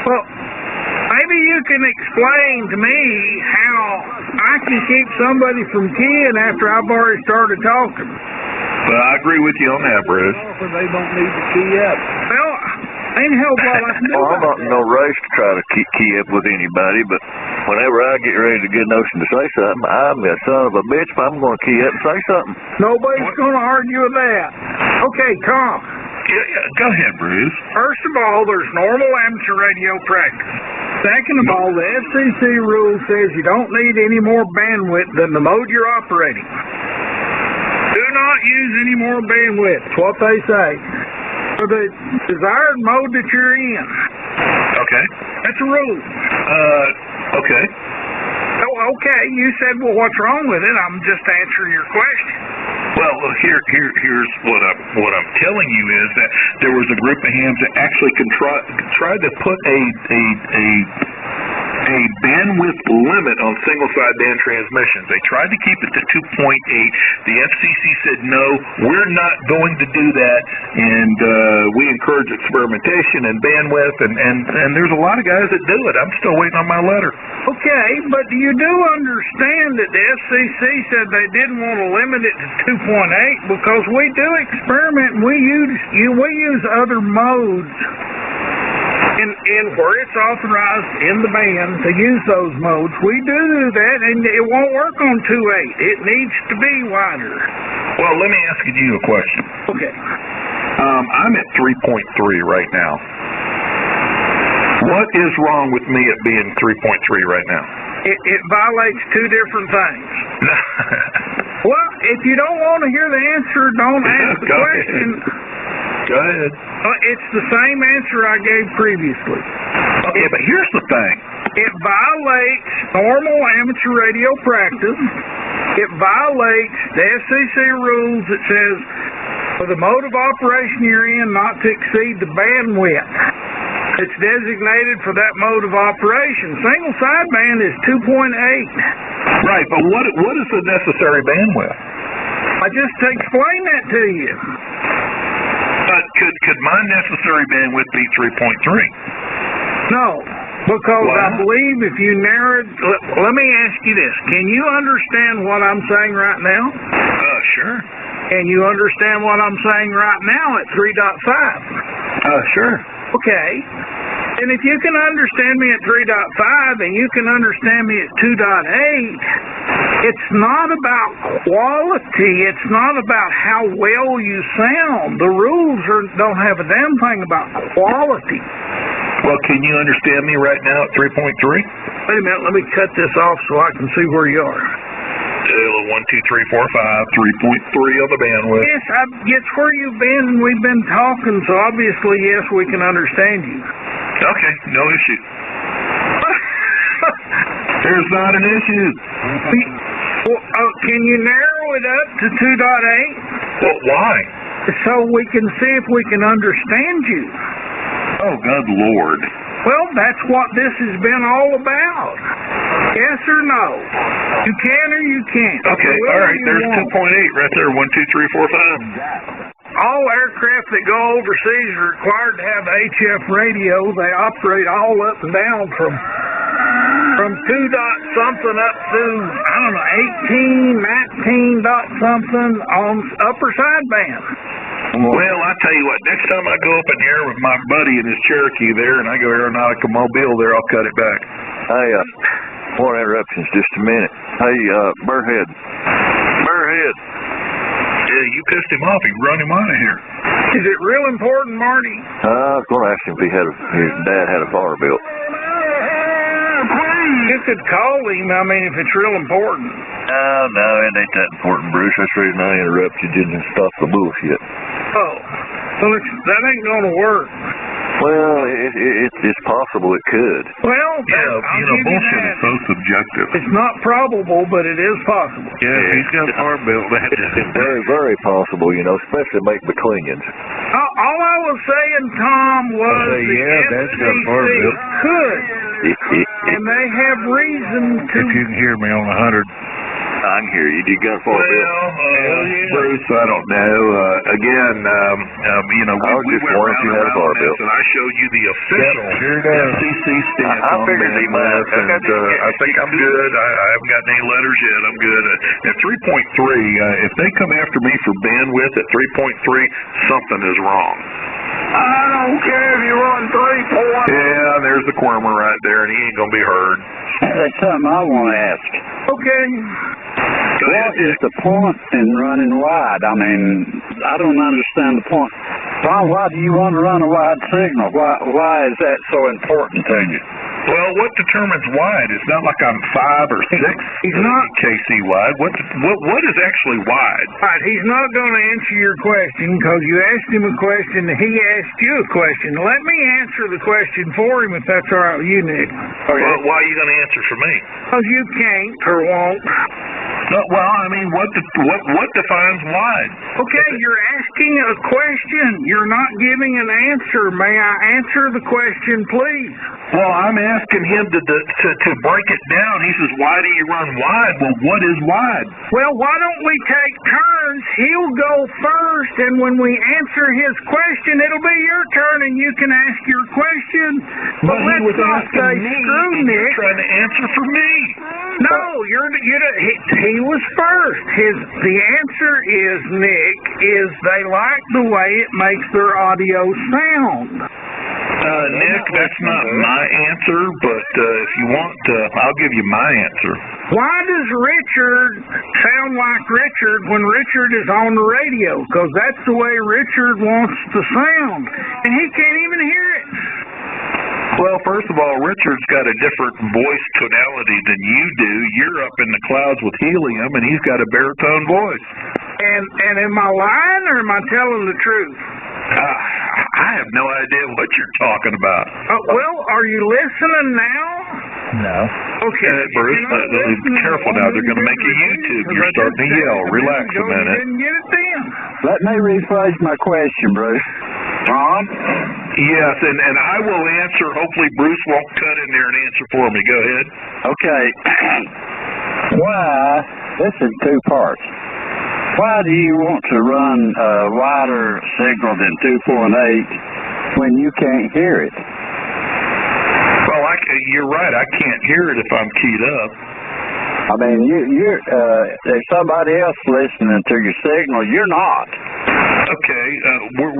Well, maybe you can explain to me how I can keep somebody from keying after I've already started talking. Well, I agree with you on that, Bruce. They don't need to key up. Well, ain't a hell of a lot I can do. Well, I'm not in no rush to try to key up with anybody, but whenever I get ready to get a notion to say something, I'm a son of a bitch, but I'm going to key up and say something. Nobody's going to argue with that. Okay, Tom. Yeah, go ahead, Bruce. First of all, there's normal amateur radio practice. Second of all, the FCC rule says you don't need any more bandwidth than the mode you're operating. Do not use any more bandwidth. That's what they say. For the desired mode that you're in. Okay. That's a rule. Okay. Oh, okay. You said, well, what's wrong with it? I'm just answering your question. Well, here's what I'm telling you is that there was a group of hams that actually tried to put a bandwidth limit on single sideband transmissions. They tried to keep it to 2.8. The FCC said no, we're not going to do that, and we encourage experimentation and bandwidth, and there's a lot of guys that do it. I'm still waiting on my letter. Okay, but you do understand that the FCC said they didn't want to limit it to 2.8 because we do experiment and we use other modes in where it's authorized in the band to use those modes. We do that, and it won't work on 2.8. It needs to be wider. Well, let me ask you a question. Okay. I'm at 3.3 right now. What is wrong with me at being 3.3 right now? It violates two different things. Well, if you don't want to hear the answer, don't ask the question. Go ahead. It's the same answer I gave previously. Okay, but here's the thing. It violates normal amateur radio practice. It violates the FCC rules that says for the mode of operation you're in not to exceed the bandwidth. It's designated for that mode of operation. Single sideband is 2.8. Right, but what is the necessary bandwidth? I just explained that to you. But could my necessary bandwidth be 3.3? No, because Why? I believe if you narrowed... Let me ask you this. Can you understand what I'm saying right now? Sure. Can you understand what I'm saying right now at 3.5? Sure. Okay. And if you can understand me at 3.5 and you can understand me at 2.8, it's not about quality. It's not about how well you sound. The rules don't have a damn thing about quality. Well, can you understand me right now at 3.3? Wait a minute. Let me cut this off so I can see where you are. 1, 2, 3, 4, 5, 3.3 on the bandwidth. Yes, it's where you've been and we've been talking, so obviously, yes, we can understand you. Okay, no issue. There's not an issue. Well, can you narrow it up to 2.8? Well, why? So we can see if we can understand you. Oh, good Lord. Well, that's what this has been all about. Yes or no? You can or you can't. Okay, all right, there's 2.8 right there. 1, 2, 3, 4, 5. All aircraft that go overseas are required to have HF radio. They operate all up and down from 2 dot something up to, I don't know, 18, 19 dot something on upper sideband. Well, I tell you what, next time I go up in the air with my buddy in his Cherokee there and I go Aeronautica Mobile there, I'll cut it back. Hey, more interruptions, just a minute. Hey, Burrhead. Yeah, you pissed him off. He run him out of here. Is it real important, Marty? I was going to ask him if his dad had a car built. You could call him, I mean, if it's real important. No, it ain't that important, Bruce. That's the reason I interrupted you and stop the bullshit. Oh, well, that ain't going to work. Well, it's possible it could. Well, bullshit is so subjective. It's not probable, but it is possible. Yeah, if he's got a car built, It's very, very possible, especially make McLeans. All I was saying, Tom, was the FCC could, and they have reason to... If you can hear me on 100. I can hear you. You got far Well, Bruce, I don't know. Again, I was we just went wondering if you had a around barbell. this, and I showed you the official sure does. FCC stance I on figured they might. bandwidth, and I think I'm good. I haven't got any letters yet. I'm good. At 3.3, if they come after me for bandwidth at 3.3, something is wrong. I don't care if you run 3 points. Yeah, there's the Quirmer right there, and he ain't gonna be heard. That's something I want to ask. Okay. Go ahead, What is the point in running wide? I mean, I don't understand the point. Why do you want to run a wide signal? Why is that so important to you? Well, what determines wide? It's not like I'm 5 or 6 He's not. KC wide. What is actually wide? Right, he's not going to answer your question because you asked him a question and he asked you a question. Let me answer the question for him if that's all right with you, Nick. Well, why are you going to answer for me? Because you can't or won't. No, well, I mean, what defines wide? Okay, you're asking a question. You're not giving an answer. May I answer the question, please? Well, I'm asking him to break it down. He says, why do you run wide? Well, what is wide? Well, why don't we take turns? He'll go first, and when we answer his question, it'll be your turn, and you can ask your question. But he let's was not asking say me, screw and you're Nick. trying to answer for me. No, he was first. The answer is, Nick, is they like the way it makes their audio sound. Nick, that's not my answer, but if you want, I'll give you my answer. Why does Richard sound like Richard when Richard is on the radio? Because that's the way Richard wants to sound, and he can't even hear it. Well, first of all, Richard's got a different voice tonality than you do. You're up in the clouds with helium, and he's got a baritone voice. And am I lying or am I telling the truth? I have no idea what you're talking about. Well, are you listening now? No. Okay. Bruce, be careful now. They're going to make a YouTube. You're starting to yell. Relax a minute. You didn't get it then. Let me rephrase my question, Bruce. Ron? Yes, and I will answer. Hopefully Bruce won't cut in there and answer for me. Go ahead. Okay. Why, this is 2 parts. Why do you want to run a wider signal than 2.8 when you can't hear it? Well, you're right. I can't hear it if I'm keyed up. I mean, you're there's somebody else listening to your signal. You're not. Okay.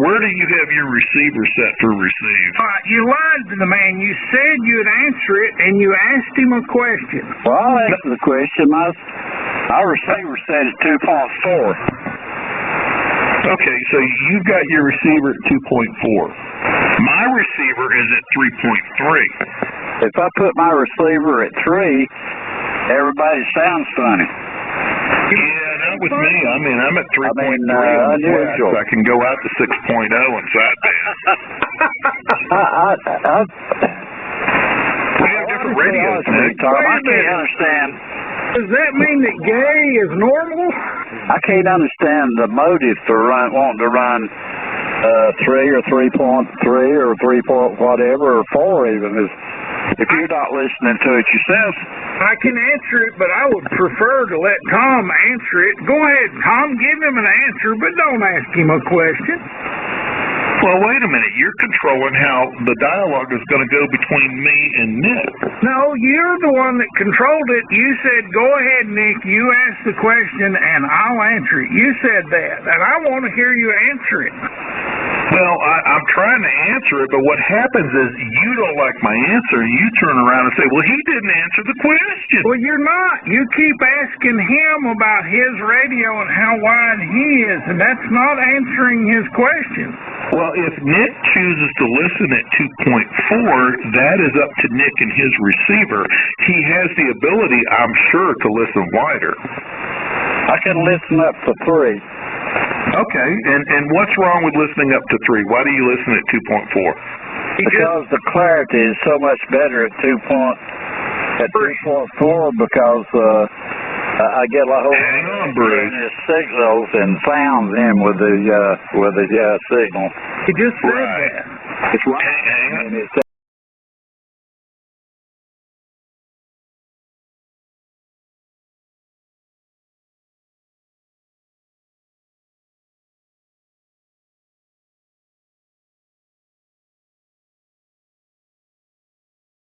Where do you have your receiver set for receive? You lied to the man. You said you'd answer it, and you asked him a question. Well, I'll answer the question. My receiver set at 2.4. Okay, so you've got your receiver at 2.4. My receiver is at 3.3. If I put my receiver at 3, everybody sounds funny. Yeah, not with me. I mean, I'm at 3.3 on the unusual. flex. I can go out to 6.0 in sideband. We have different radios, Nick. I can't understand. Does that mean that gay is normal? I can't understand the motive for wanting to run 3 or 3.3 or 3 point whatever or 4 even. If you're not listening to it yourself. I can answer it, but I would prefer to let Tom answer it. Go ahead, Tom, give him an answer, but don't ask him a question. Well, wait a minute. You're controlling how the dialogue is going to go between me and Nick. No, you're the one that controlled it. You said, go ahead, Nick, you ask the question, and I'll answer it. You said that, and I want to hear you answer it. Well, I'm trying to answer it, but what happens is you don't like my answer, and you turn around and say, well, he didn't answer the question. Well, you're not. You keep asking him about his radio and how wide he is, and that's not answering his question. Well, if Nick chooses to listen at 2.4, that is up to Nick and his receiver. He has the ability, I'm sure, to listen wider. I can listen up to 3. Okay, and what's wrong with listening up to 3? Why do you listen at 2.4? Because the clarity is so much better at 2.4 because I get a whole Hang on, Bruce. signals and sounds in with the signal. He just said Right. that. It's right. Hang on. And it's